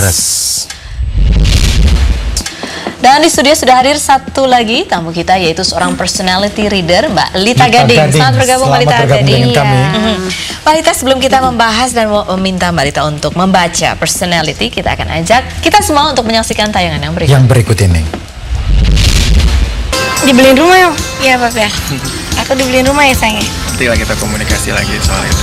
Laras. Dan di studio sudah hadir satu lagi tamu kita, yaitu seorang personality reader, Mbak Lita Gading. Selamat bergabung, Mbak Lita Gading. Mbak Lita, sebelum kita membahas dan meminta Mbak Lita untuk membaca personality, kita akan ajak kita semua untuk menyaksikan tayangan yang berikut ini. Dibeliin rumah yuk? Iya Pap ya. Aku dibeliin rumah ya sayang. Nanti lah kita komunikasi lagi soal itu.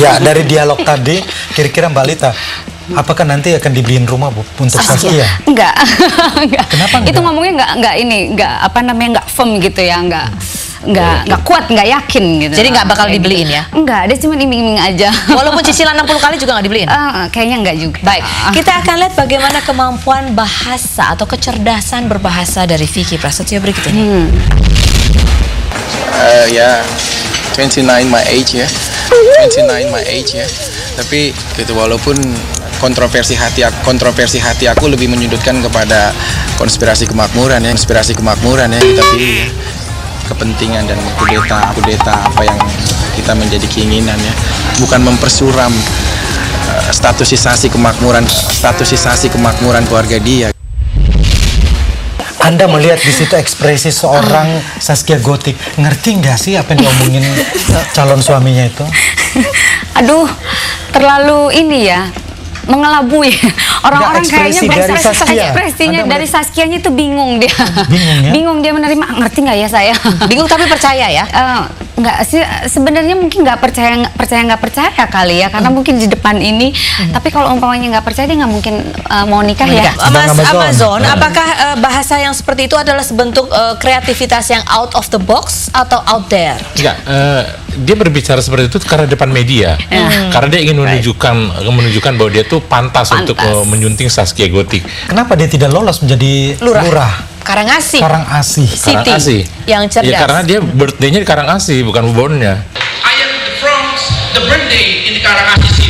Iya, dari dialog tadi, kira-kira Mbak Lita, apakah nanti akan dibeliin rumah Bu untuk Saskia? Enggak. Kenapa enggak? Itu ngomongnya enggak firm gitu ya, enggak kuat, enggak yakin gitu. Jadi nggak bakal dibeliin gitu. ya? Enggak, dia cuma iming-iming aja. Walaupun cicilan 60 kali juga nggak dibeliin? Kayaknya enggak juga. Baik, kita akan lihat bagaimana kemampuan bahasa atau kecerdasan berbahasa dari Vicky Prasetyo berikut ini. Ya, 29 my age ya. 29 my age ya. Tapi gitu, walaupun kontroversi hati aku lebih menyudutkan kepada konspirasi kemakmuran ya, tapi kepentingan dan kudeta apa yang kita menjadi keinginan ya, bukan mempersuram statusisasi kemakmuran keluarga dia. Anda melihat di situ ekspresi seorang Saskia Gotik, ngerti nggak sih apa yang diomongin calon suaminya itu? Aduh, terlalu ini ya, mengelabui. Orang-orang kayaknya ekspresinya dari Saskianya itu bingung dia. Bingung ya? Bingung dia menerima, ngerti nggak ya saya? Bingung tapi percaya ya? Nggak sih, sebenarnya mungkin nggak percaya kali ya, karena mungkin di depan ini. Tapi kalau umpamanya nggak percaya, dia nggak mungkin mau nikah ya. Mas Amazon, apakah bahasa yang seperti itu adalah sebentuk kreativitas yang out of the box atau out there? Enggak, dia berbicara seperti itu karena depan media, karena dia ingin menunjukkan bahwa dia tuh pantas. Untuk menyunting Saskia Gotik. Kenapa dia tidak lolos menjadi lurah? Karangasih. Karangasih. Yang cerdas. Ya karena dia birthday-nya di Karangasih, bukan born-nya. I am from the birthday in the Karangasih City.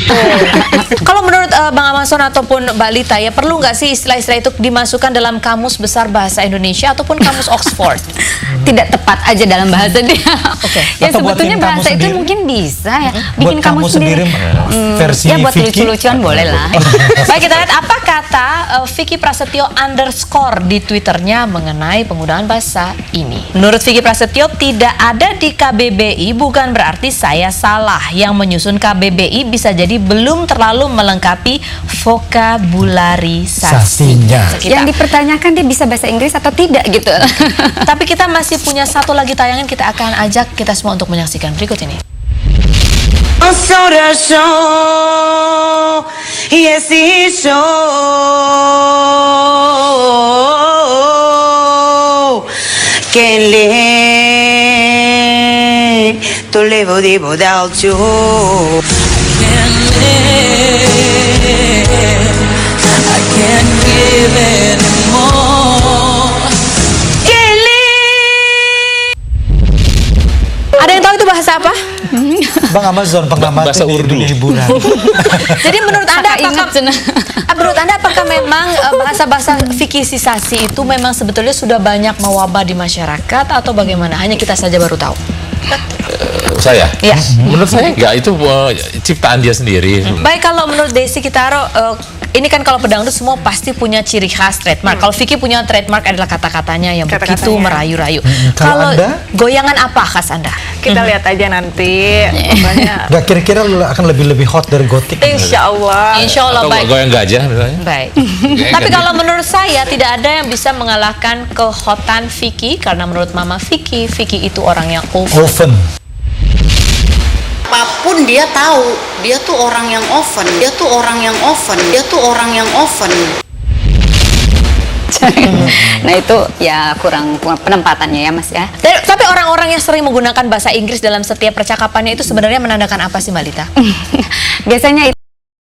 Kalau menurut Bang Amazon ataupun Mbak Lita ya, perlu nggak sih istilah-istilah itu dimasukkan dalam kamus besar bahasa Indonesia ataupun kamus Oxford? Tidak tepat aja dalam bahasa dia. Ya atau sebetulnya bahasa itu mungkin bisa ya. Bikin kamus sendiri. Versi ya buat Vicky. lucu-lucuan boleh lah. Baik, kita lihat apa kata Vicky Prasetyo _ di Twitternya mengenai penggunaan bahasa ini. Menurut Vicky Prasetyo, tidak ada di KBBI bukan berarti saya salah. Yang menyusun KBBI bisa jadi belum terlalu melengkapi vokabularisasinya. Yang dipertanyakan dia bisa bahasa Inggris atau tidak gitu. Tapi kita masih punya satu lagi tayangan, kita akan ajak kita semua untuk menyaksikan berikut ini. Ada yang tahu itu bahasa apa? Bang Amazon, pengamat bahasa Urdu. Hiburan. Jadi menurut Anda apakah memang bahasa-bahasa fikisisasi itu memang sebetulnya sudah banyak mewabah di masyarakat atau bagaimana? Hanya kita saja baru tahu. Saya? Ya. Menurut saya enggak, itu ciptaan dia sendiri. Baik, kalau menurut Desi Kitaro, ini kan kalau pedangdut semua pasti punya ciri khas trademark. Kalau Vicky punya trademark adalah kata-katanya yang begitu merayu-rayu. Kalau goyangan apa khas Anda? Kita lihat aja nanti. Pokoknya Gak kira-kira akan lebih hot dari Gotik? Insya Allah. Atau goyang gajah misalnya. Baik. Tapi kalau menurut saya tidak ada yang bisa mengalahkan kehotan Vicky, karena menurut Mama Vicky itu orang yang Oven. Apapun dia tahu, dia tuh orang yang oven. Nah itu ya kurang penempatannya ya Mas ya. Tapi orang-orang yang sering menggunakan bahasa Inggris dalam setiap percakapannya itu sebenarnya menandakan apa sih Mbak Lita? Biasanya